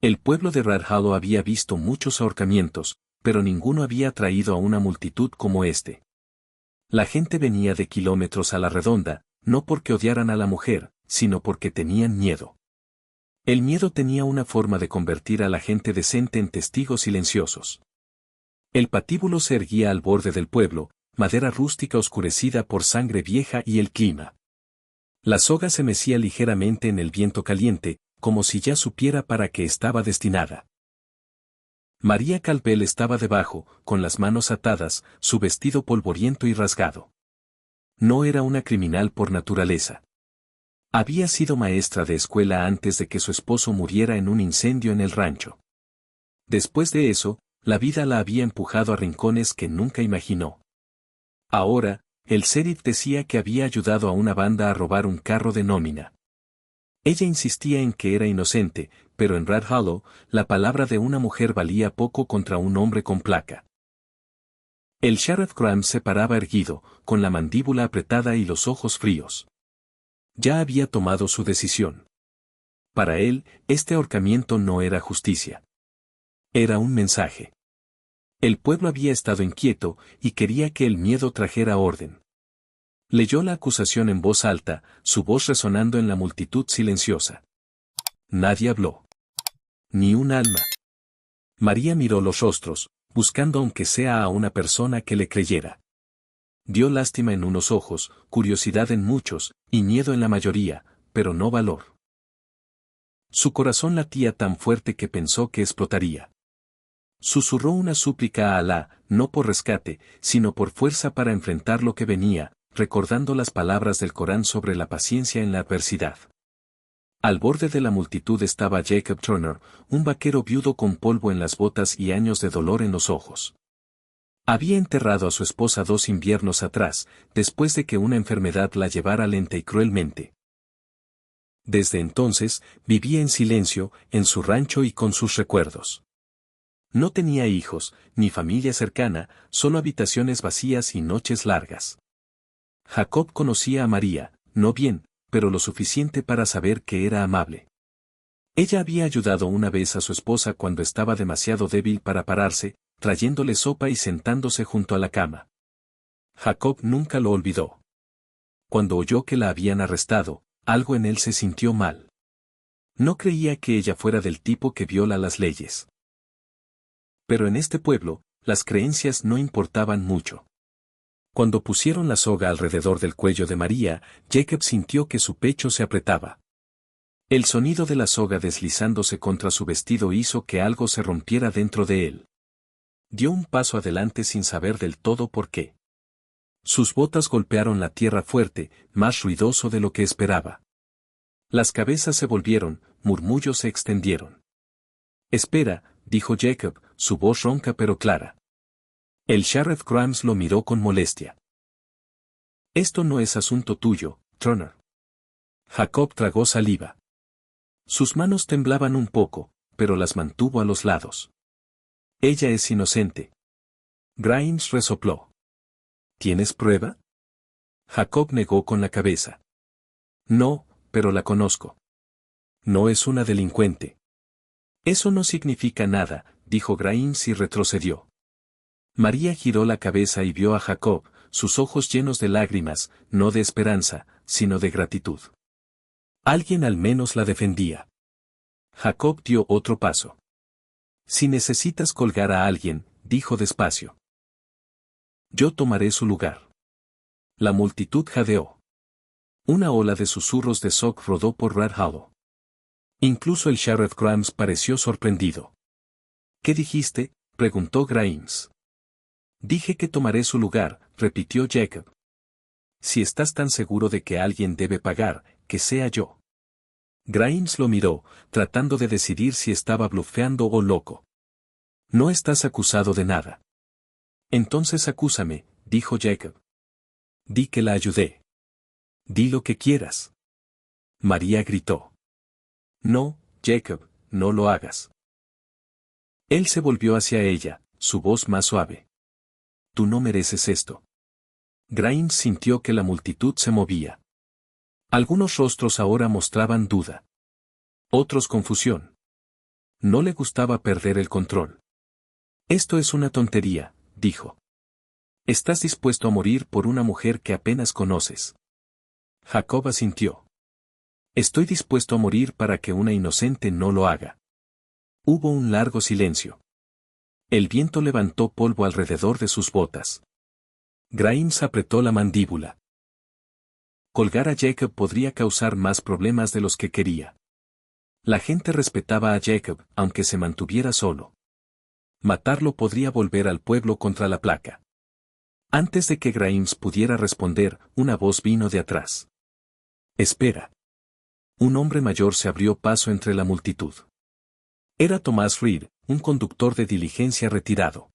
El pueblo de Red Hollow había visto muchos ahorcamientos, pero ninguno había atraído a una multitud como este. La gente venía de kilómetros a la redonda, no porque odiaran a la mujer, sino porque tenían miedo. El miedo tenía una forma de convertir a la gente decente en testigos silenciosos. El patíbulo se erguía al borde del pueblo, madera rústica oscurecida por sangre vieja y el clima. La soga se mecía ligeramente en el viento caliente, como si ya supiera para qué estaba destinada. María Calvel estaba debajo, con las manos atadas, su vestido polvoriento y rasgado. No era una criminal por naturaleza. Había sido maestra de escuela antes de que su esposo muriera en un incendio en el rancho. Después de eso, la vida la había empujado a rincones que nunca imaginó. Ahora, el sheriff decía que había ayudado a una banda a robar un carro de nómina. Ella insistía en que era inocente, pero en Red Hollow, la palabra de una mujer valía poco contra un hombre con placa. El sheriff Graham se paraba erguido, con la mandíbula apretada y los ojos fríos. Ya había tomado su decisión. Para él, este ahorcamiento no era justicia. Era un mensaje. El pueblo había estado inquieto, y quería que el miedo trajera orden. Leyó la acusación en voz alta, su voz resonando en la multitud silenciosa. Nadie habló. Ni un alma. María miró los rostros, buscando aunque sea a una persona que le creyera. Dio lástima en unos ojos, curiosidad en muchos, y miedo en la mayoría, pero no valor. Su corazón latía tan fuerte que pensó que explotaría. Susurró una súplica a Alá, no por rescate, sino por fuerza para enfrentar lo que venía, recordando las palabras del Corán sobre la paciencia en la adversidad. Al borde de la multitud estaba Jacob Turner, un vaquero viudo con polvo en las botas y años de dolor en los ojos. Había enterrado a su esposa 2 inviernos atrás, después de que una enfermedad la llevara lenta y cruelmente. Desde entonces, vivía en silencio, en su rancho y con sus recuerdos. No tenía hijos, ni familia cercana, solo habitaciones vacías y noches largas. Jacob conocía a María, no bien, pero lo suficiente para saber que era amable. Ella había ayudado una vez a su esposa cuando estaba demasiado débil para pararse, trayéndole sopa y sentándose junto a la cama. Jacob nunca lo olvidó. Cuando oyó que la habían arrestado, algo en él se sintió mal. No creía que ella fuera del tipo que viola las leyes. Pero en este pueblo, las creencias no importaban mucho. Cuando pusieron la soga alrededor del cuello de María, Jacob sintió que su pecho se apretaba. El sonido de la soga deslizándose contra su vestido hizo que algo se rompiera dentro de él. Dio un paso adelante sin saber del todo por qué. Sus botas golpearon la tierra fuerte, más ruidoso de lo que esperaba. Las cabezas se volvieron, murmullos se extendieron. Espera, dijo Jacob, su voz ronca pero clara. El sheriff Grimes lo miró con molestia. Esto no es asunto tuyo, Turner. Jacob tragó saliva. Sus manos temblaban un poco, pero las mantuvo a los lados. Ella es inocente. Grimes resopló. ¿Tienes prueba? Jacob negó con la cabeza. No, pero la conozco. No es una delincuente. Eso no significa nada, dijo Grimes y retrocedió. María giró la cabeza y vio a Jacob, sus ojos llenos de lágrimas, no de esperanza, sino de gratitud. Alguien al menos la defendía. Jacob dio otro paso. Si necesitas colgar a alguien, dijo despacio. Yo tomaré su lugar. La multitud jadeó. Una ola de susurros de shock rodó por Red Hollow. Incluso el sheriff Grimes pareció sorprendido. ¿Qué dijiste?, preguntó Grimes. Dije que tomaré su lugar, repitió Jacob. Si estás tan seguro de que alguien debe pagar, que sea yo. Grimes lo miró, tratando de decidir si estaba blufeando o loco. No estás acusado de nada. Entonces acúsame, dijo Jacob. Di que la ayudé. Di lo que quieras. María gritó. No, Jacob, no lo hagas. Él se volvió hacia ella, su voz más suave. Tú no mereces esto. Grimes sintió que la multitud se movía. Algunos rostros ahora mostraban duda. Otros confusión. No le gustaba perder el control. Esto es una tontería, dijo. Estás dispuesto a morir por una mujer que apenas conoces. Jacob asintió. Estoy dispuesto a morir para que una inocente no lo haga. Hubo un largo silencio. El viento levantó polvo alrededor de sus botas. Grimes apretó la mandíbula. Colgar a Jacob podría causar más problemas de los que quería. La gente respetaba a Jacob, aunque se mantuviera solo. Matarlo podría volver al pueblo contra la placa. Antes de que Grimes pudiera responder, una voz vino de atrás. Espera. Un hombre mayor se abrió paso entre la multitud. Era Thomas Reed, un conductor de diligencia retirado.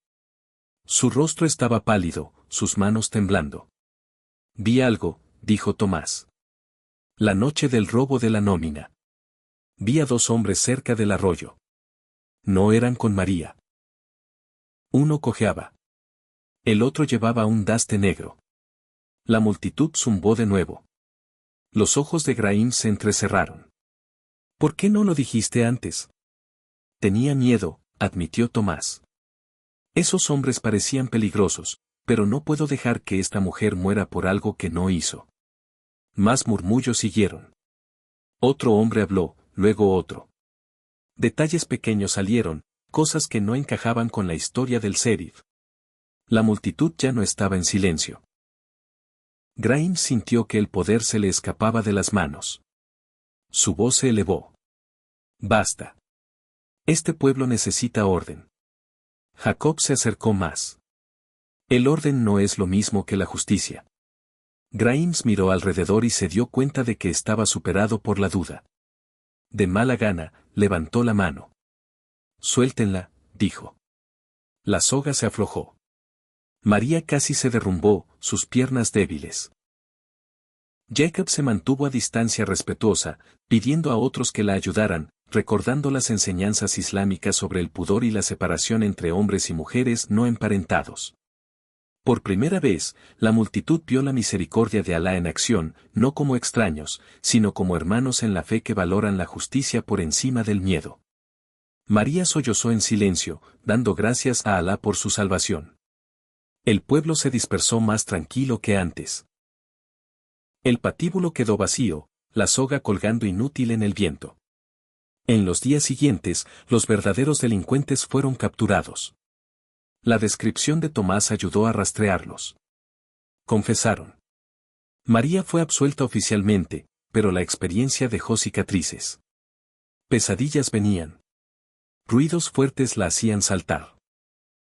Su rostro estaba pálido, sus manos temblando. Vi algo, dijo Tomás. La noche del robo de la nómina. Vi a dos hombres cerca del arroyo. No eran con María. Uno cojeaba. El otro llevaba un daste negro. La multitud zumbó de nuevo. Los ojos de Grimes se entrecerraron. ¿Por qué no lo dijiste antes? Tenía miedo, admitió Tomás. Esos hombres parecían peligrosos, pero no puedo dejar que esta mujer muera por algo que no hizo. Más murmullos siguieron. Otro hombre habló, luego otro. Detalles pequeños salieron, cosas que no encajaban con la historia del sheriff. La multitud ya no estaba en silencio. Grimes sintió que el poder se le escapaba de las manos. Su voz se elevó. Basta. Este pueblo necesita orden. Jacob se acercó más. El orden no es lo mismo que la justicia. Grimes miró alrededor y se dio cuenta de que estaba superado por la duda. De mala gana, levantó la mano. Suéltenla, dijo. La soga se aflojó. María casi se derrumbó, sus piernas débiles. Jacob se mantuvo a distancia respetuosa, pidiendo a otros que la ayudaran, recordando las enseñanzas islámicas sobre el pudor y la separación entre hombres y mujeres no emparentados. Por primera vez, la multitud vio la misericordia de Alá en acción, no como extraños, sino como hermanos en la fe que valoran la justicia por encima del miedo. María sollozó en silencio, dando gracias a Alá por su salvación. El pueblo se dispersó más tranquilo que antes. El patíbulo quedó vacío, la soga colgando inútil en el viento. En los días siguientes, los verdaderos delincuentes fueron capturados. La descripción de Tomás ayudó a rastrearlos. Confesaron. María fue absuelta oficialmente, pero la experiencia dejó cicatrices. Pesadillas venían. Ruidos fuertes la hacían saltar.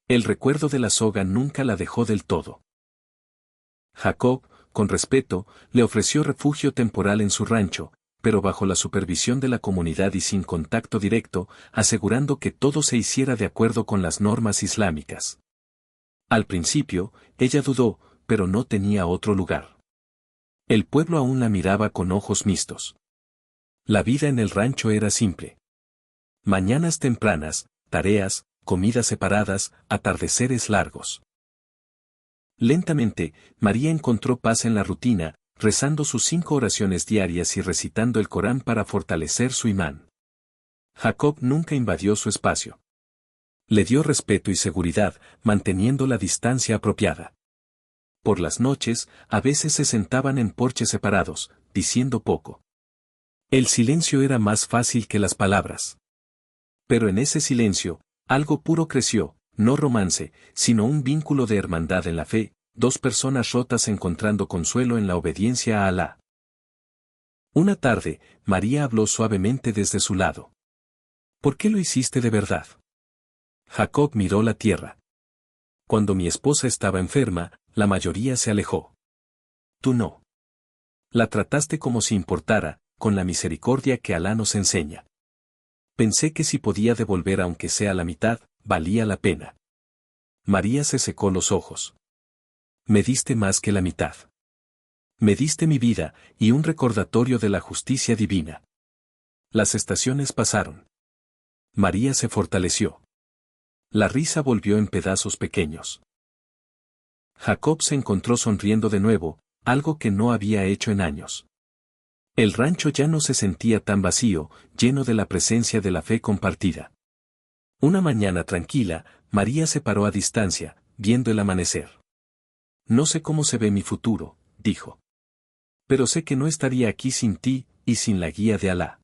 El recuerdo de la soga nunca la dejó del todo. Jacob, con respeto, le ofreció refugio temporal en su rancho, pero bajo la supervisión de la comunidad y sin contacto directo, asegurando que todo se hiciera de acuerdo con las normas islámicas. Al principio, ella dudó, pero no tenía otro lugar. El pueblo aún la miraba con ojos mixtos. La vida en el rancho era simple. Mañanas tempranas, tareas, comidas separadas, atardeceres largos. Lentamente, María encontró paz en la rutina, rezando sus 5 oraciones diarias y recitando el Corán para fortalecer su imán. Jacob nunca invadió su espacio. Le dio respeto y seguridad, manteniendo la distancia apropiada. Por las noches, a veces se sentaban en porches separados, diciendo poco. El silencio era más fácil que las palabras. Pero en ese silencio, algo puro creció, no romance, sino un vínculo de hermandad en la fe, 2 personas rotas encontrando consuelo en la obediencia a Alá. Una tarde, María habló suavemente desde su lado. ¿Por qué lo hiciste de verdad? Jacob miró la tierra. Cuando mi esposa estaba enferma, la mayoría se alejó. Tú no. La trataste como si importara, con la misericordia que Alá nos enseña. Pensé que si podía devolver aunque sea la mitad, valía la pena. María se secó los ojos. Me diste más que la mitad. Me diste mi vida, y un recordatorio de la justicia divina. Las estaciones pasaron. María se fortaleció. La risa volvió en pedazos pequeños. Jacob se encontró sonriendo de nuevo, algo que no había hecho en años. El rancho ya no se sentía tan vacío, lleno de la presencia de la fe compartida. Una mañana tranquila, María se paró a distancia, viendo el amanecer. No sé cómo se ve mi futuro, dijo. Pero sé que no estaría aquí sin ti, y sin la guía de Alá.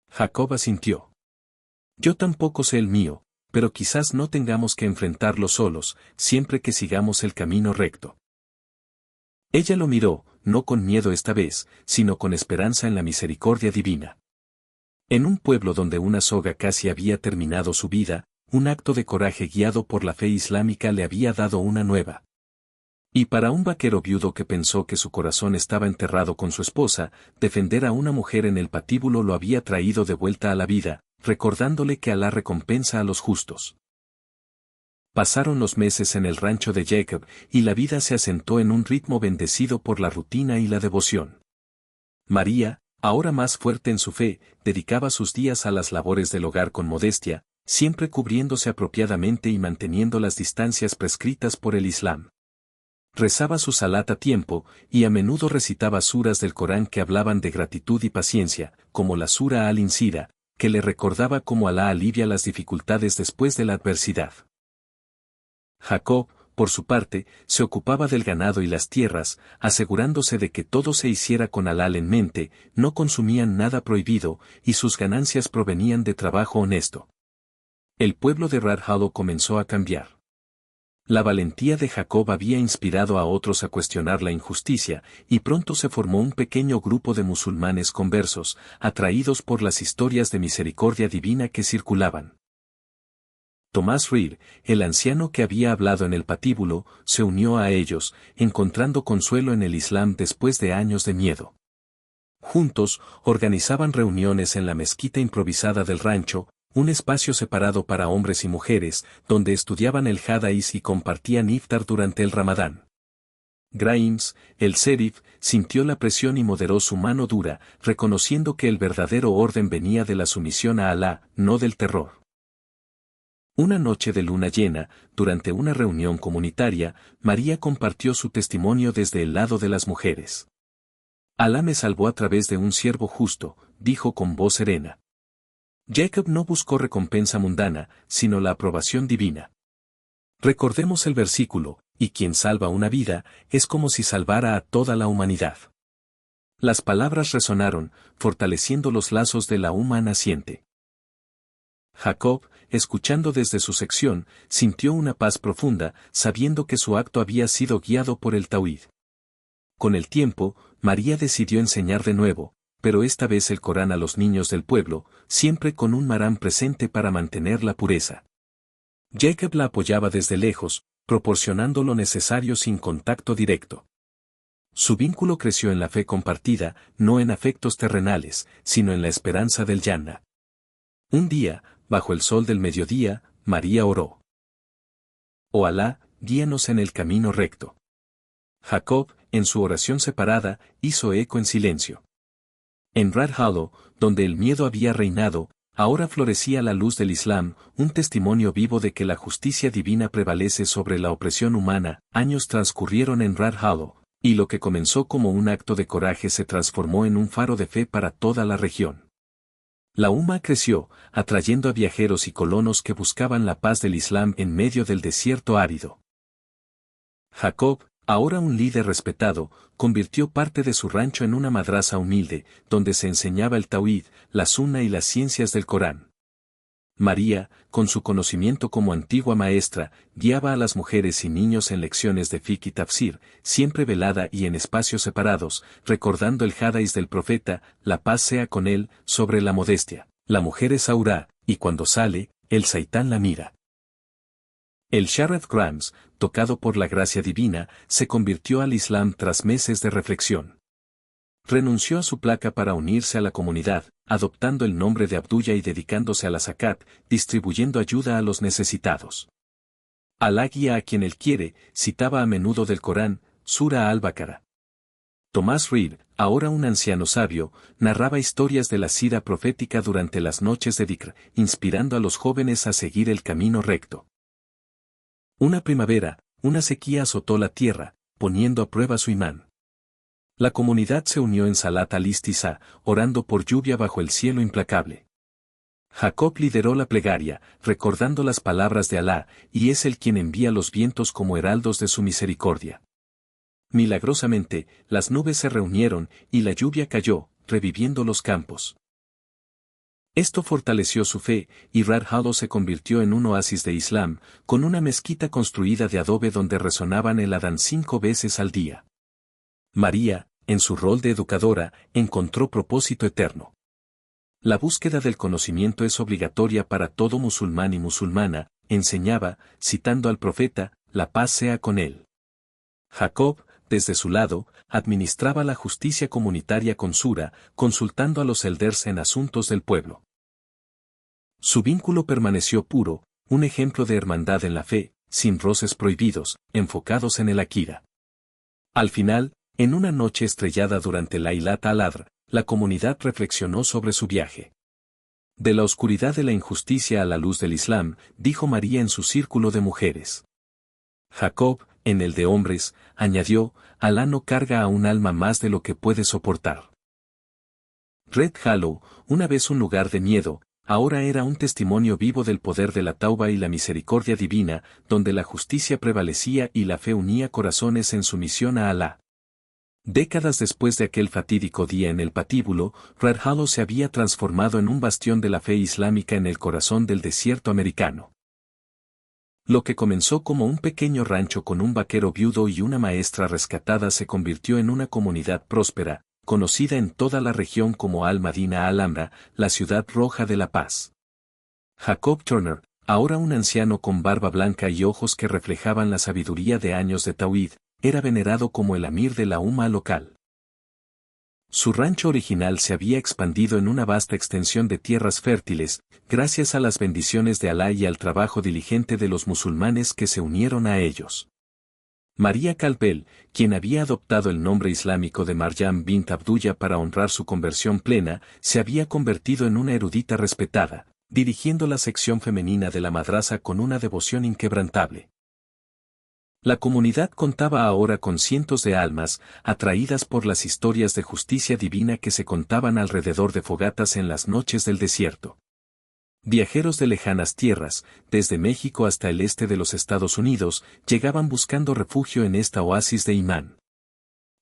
Jacob asintió. Yo tampoco sé el mío, pero quizás no tengamos que enfrentarlo solos, siempre que sigamos el camino recto. Ella lo miró, no con miedo esta vez, sino con esperanza en la misericordia divina. En un pueblo donde una soga casi había terminado su vida, un acto de coraje guiado por la fe islámica le había dado una nueva. Y para un vaquero viudo que pensó que su corazón estaba enterrado con su esposa, defender a una mujer en el patíbulo lo había traído de vuelta a la vida, recordándole que Alá recompensa a los justos. Pasaron los meses en el rancho de Jacob, y la vida se asentó en un ritmo bendecido por la rutina y la devoción. María, ahora más fuerte en su fe, dedicaba sus días a las labores del hogar con modestia, siempre cubriéndose apropiadamente y manteniendo las distancias prescritas por el Islam. Rezaba su salat a tiempo, y a menudo recitaba suras del Corán que hablaban de gratitud y paciencia, como la sura Al-Insira, que le recordaba cómo Alá alivia las dificultades después de la adversidad. Jacob, por su parte, se ocupaba del ganado y las tierras, asegurándose de que todo se hiciera con halal en mente, no consumían nada prohibido, y sus ganancias provenían de trabajo honesto. El pueblo de Radhalo comenzó a cambiar. La valentía de Jacob había inspirado a otros a cuestionar la injusticia, y pronto se formó un pequeño grupo de musulmanes conversos, atraídos por las historias de misericordia divina que circulaban. Tomás Reed, el anciano que había hablado en el patíbulo, se unió a ellos, encontrando consuelo en el Islam después de años de miedo. Juntos, organizaban reuniones en la mezquita improvisada del rancho, un espacio separado para hombres y mujeres, donde estudiaban el Hadís y compartían iftar durante el Ramadán. Grimes, el sheriff, sintió la presión y moderó su mano dura, reconociendo que el verdadero orden venía de la sumisión a Alá, no del terror. Una noche de luna llena, durante una reunión comunitaria, María compartió su testimonio desde el lado de las mujeres. Alá me salvó a través de un siervo justo, dijo con voz serena. Jacob no buscó recompensa mundana, sino la aprobación divina. Recordemos el versículo, y quien salva una vida, es como si salvara a toda la humanidad. Las palabras resonaron, fortaleciendo los lazos de la umma naciente. Jacob, escuchando desde su sección, sintió una paz profunda, sabiendo que su acto había sido guiado por el Tauhid. Con el tiempo, María decidió enseñar de nuevo, pero esta vez el Corán a los niños del pueblo, siempre con un marán presente para mantener la pureza. Jacob la apoyaba desde lejos, proporcionando lo necesario sin contacto directo. Su vínculo creció en la fe compartida, no en afectos terrenales, sino en la esperanza del Jannah. Un día, bajo el sol del mediodía, María oró. Oh Alá, guíanos en el camino recto. Jacob, en su oración separada, hizo eco en silencio. En Radhalo, donde el miedo había reinado, ahora florecía la luz del Islam, un testimonio vivo de que la justicia divina prevalece sobre la opresión humana. Años transcurrieron en Radhalo, y lo que comenzó como un acto de coraje se transformó en un faro de fe para toda la región. La umma creció, atrayendo a viajeros y colonos que buscaban la paz del Islam en medio del desierto árido. Jacob, ahora un líder respetado, convirtió parte de su rancho en una madrasa humilde, donde se enseñaba el Tauhid, la Sunna y las ciencias del Corán. María, con su conocimiento como antigua maestra, guiaba a las mujeres y niños en lecciones de fiqh y tafsir, siempre velada y en espacios separados, recordando el hadís del profeta, la paz sea con él, sobre la modestia. La mujer es aurá, y cuando sale, el saitán la mira. El Sharaf Grimes, tocado por la gracia divina, se convirtió al Islam tras meses de reflexión. Renunció a su placa para unirse a la comunidad, adoptando el nombre de Abdullah y dedicándose a la zakat, distribuyendo ayuda a los necesitados. Alá guía a quien él quiere, citaba a menudo del Corán, Sura al-Baqara. Tomás Reed, ahora un anciano sabio, narraba historias de la sira profética durante las noches de Dhikr, inspirando a los jóvenes a seguir el camino recto. Una primavera, una sequía azotó la tierra, poniendo a prueba su imán. La comunidad se unió en Salat al-Istisá, orando por lluvia bajo el cielo implacable. Jacob lideró la plegaria, recordando las palabras de Alá, y es Él quien envía los vientos como heraldos de su misericordia. Milagrosamente, las nubes se reunieron, y la lluvia cayó, reviviendo los campos. Esto fortaleció su fe, y Red Hollow se convirtió en un oasis de Islam, con una mezquita construida de adobe donde resonaban el adán 5 veces al día. María, en su rol de educadora, encontró propósito eterno. La búsqueda del conocimiento es obligatoria para todo musulmán y musulmana, enseñaba, citando al profeta, la paz sea con él. Jacob, desde su lado, administraba la justicia comunitaria con Sura, consultando a los elders en asuntos del pueblo. Su vínculo permaneció puro, un ejemplo de hermandad en la fe, sin roces prohibidos, enfocados en el Akira. Al final, en una noche estrellada durante Laylat al-Adr, la comunidad reflexionó sobre su viaje. De la oscuridad de la injusticia a la luz del Islam, dijo María en su círculo de mujeres. Jacob, en el de hombres, añadió, Alá no carga a un alma más de lo que puede soportar. Red Hollow, una vez un lugar de miedo, ahora era un testimonio vivo del poder de la Tauba y la misericordia divina, donde la justicia prevalecía y la fe unía corazones en sumisión a Alá. Décadas después de aquel fatídico día en el patíbulo, Red Hollow se había transformado en un bastión de la fe islámica en el corazón del desierto americano. Lo que comenzó como un pequeño rancho con un vaquero viudo y una maestra rescatada se convirtió en una comunidad próspera, conocida en toda la región como Al-Madina Alhambra, la ciudad roja de la paz. Jacob Turner, ahora un anciano con barba blanca y ojos que reflejaban la sabiduría de años de Tawhid, era venerado como el amir de la Umma local. Su rancho original se había expandido en una vasta extensión de tierras fértiles, gracias a las bendiciones de Alá y al trabajo diligente de los musulmanes que se unieron a ellos. María Calbel, quien había adoptado el nombre islámico de Maryam bint Abdullah para honrar su conversión plena, se había convertido en una erudita respetada, dirigiendo la sección femenina de la madrasa con una devoción inquebrantable. La comunidad contaba ahora con cientos de almas, atraídas por las historias de justicia divina que se contaban alrededor de fogatas en las noches del desierto. Viajeros de lejanas tierras, desde México hasta el este de los Estados Unidos, llegaban buscando refugio en esta oasis de imán.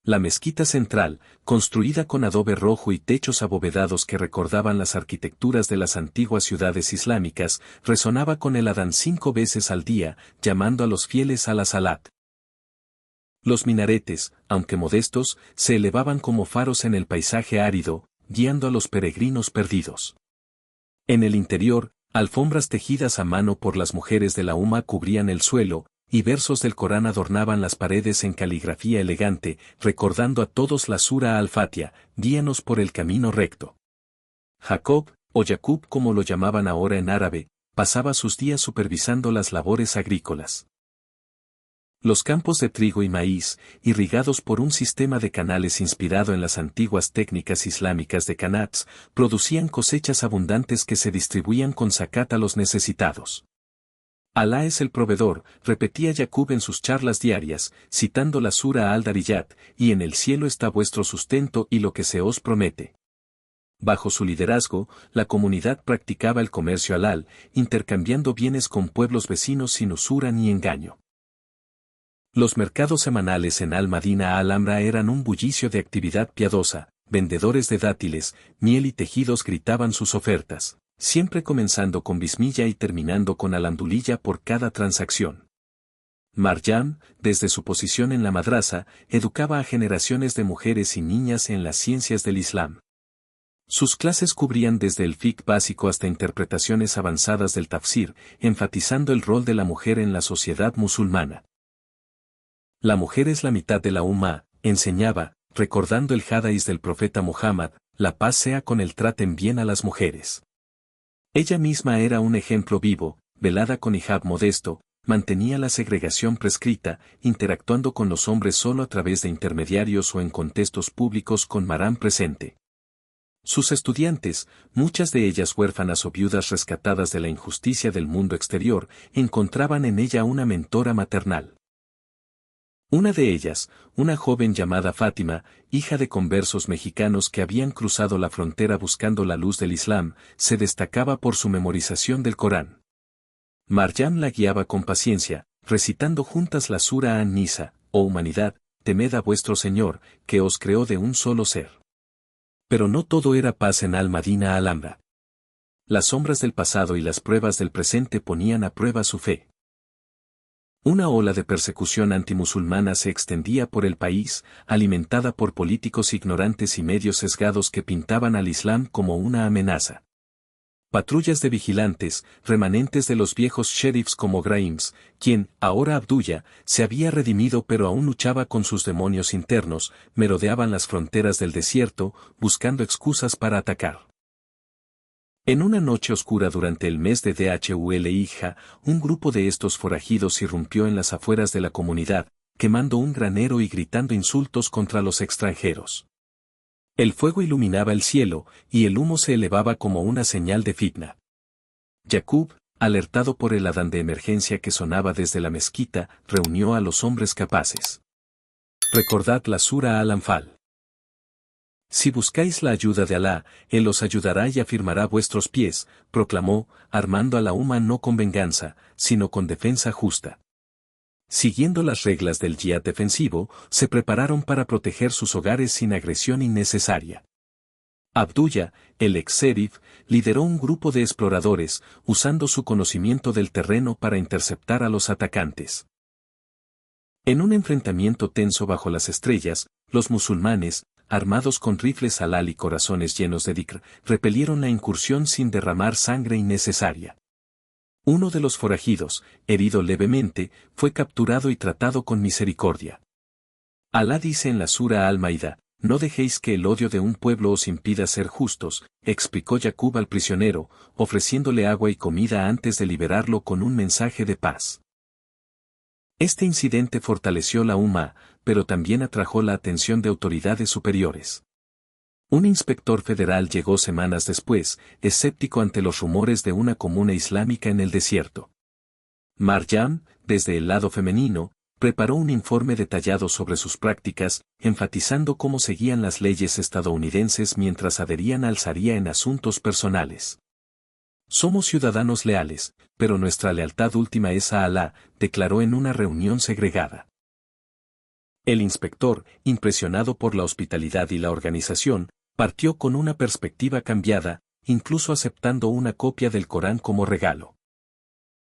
La mezquita central, construida con adobe rojo y techos abovedados que recordaban las arquitecturas de las antiguas ciudades islámicas, resonaba con el adán 5 veces al día, llamando a los fieles a la salat. Los minaretes, aunque modestos, se elevaban como faros en el paisaje árido, guiando a los peregrinos perdidos. En el interior, alfombras tejidas a mano por las mujeres de la Umma cubrían el suelo, y versos del Corán adornaban las paredes en caligrafía elegante, recordando a todos la Sura al-Fatiha, guíanos por el camino recto. Jacob, o Yaqub como lo llamaban ahora en árabe, pasaba sus días supervisando las labores agrícolas. Los campos de trigo y maíz, irrigados por un sistema de canales inspirado en las antiguas técnicas islámicas de Qanats, producían cosechas abundantes que se distribuían con zakat a los necesitados. Alá es el proveedor, repetía Yaqub en sus charlas diarias, citando la Sura al-Dariyat, y en el cielo está vuestro sustento y lo que se os promete. Bajo su liderazgo, la comunidad practicaba el comercio halal, intercambiando bienes con pueblos vecinos sin usura ni engaño. Los mercados semanales en Al-Madina Alhambra eran un bullicio de actividad piadosa, vendedores de dátiles, miel y tejidos gritaban sus ofertas, siempre comenzando con bismillah y terminando con alhamdulillah por cada transacción. Maryam, desde su posición en la madrasa, educaba a generaciones de mujeres y niñas en las ciencias del Islam. Sus clases cubrían desde el fiqh básico hasta interpretaciones avanzadas del tafsir, enfatizando el rol de la mujer en la sociedad musulmana. La mujer es la mitad de la Umma, enseñaba, recordando el hadís del profeta Muhammad, la paz sea con él, traten bien a las mujeres. Ella misma era un ejemplo vivo, velada con hijab modesto, mantenía la segregación prescrita, interactuando con los hombres solo a través de intermediarios o en contextos públicos con Maram presente. Sus estudiantes, muchas de ellas huérfanas o viudas rescatadas de la injusticia del mundo exterior, encontraban en ella una mentora maternal. Una de ellas, una joven llamada Fátima, hija de conversos mexicanos que habían cruzado la frontera buscando la luz del Islam, se destacaba por su memorización del Corán. Maryam la guiaba con paciencia, recitando juntas la Sura An-Nisa: «Oh humanidad, temed a vuestro Señor, que os creó de un solo ser». Pero no todo era paz en Al-Madina Alhambra. Las sombras del pasado y las pruebas del presente ponían a prueba su fe. Una ola de persecución antimusulmana se extendía por el país, alimentada por políticos ignorantes y medios sesgados que pintaban al Islam como una amenaza. Patrullas de vigilantes, remanentes de los viejos sheriffs como Grimes, quien, ahora Abdullah, se había redimido pero aún luchaba con sus demonios internos, merodeaban las fronteras del desierto, buscando excusas para atacar. En una noche oscura durante el mes de Dhul-Hijja, un grupo de estos forajidos irrumpió en las afueras de la comunidad, quemando un granero y gritando insultos contra los extranjeros. El fuego iluminaba el cielo, y el humo se elevaba como una señal de fitna. Yaqub, alertado por el adán de emergencia que sonaba desde la mezquita, reunió a los hombres capaces. Recordad la Sura Al-Anfal. Si buscáis la ayuda de Alá, Él os ayudará y afirmará vuestros pies, proclamó, armando a la umma no con venganza, sino con defensa justa. Siguiendo las reglas del yihad defensivo, se prepararon para proteger sus hogares sin agresión innecesaria. Abdullah, el ex-sheriff, lideró un grupo de exploradores, usando su conocimiento del terreno para interceptar a los atacantes. En un enfrentamiento tenso bajo las estrellas, los musulmanes, armados con rifles halal y corazones llenos de dhikr, repelieron la incursión sin derramar sangre innecesaria. Uno de los forajidos, herido levemente, fue capturado y tratado con misericordia. Alá dice en la Sura Al-Maida: «No dejéis que el odio de un pueblo os impida ser justos», explicó Yaqub al prisionero, ofreciéndole agua y comida antes de liberarlo con un mensaje de paz. Este incidente fortaleció la umma, pero también atrajo la atención de autoridades superiores. Un inspector federal llegó semanas después, escéptico ante los rumores de una comuna islámica en el desierto. Maryam, desde el lado femenino, preparó un informe detallado sobre sus prácticas, enfatizando cómo seguían las leyes estadounidenses mientras adherían al Sharia en asuntos personales. «Somos ciudadanos leales, pero nuestra lealtad última es a Alá», declaró en una reunión segregada. El inspector, impresionado por la hospitalidad y la organización, partió con una perspectiva cambiada, incluso aceptando una copia del Corán como regalo.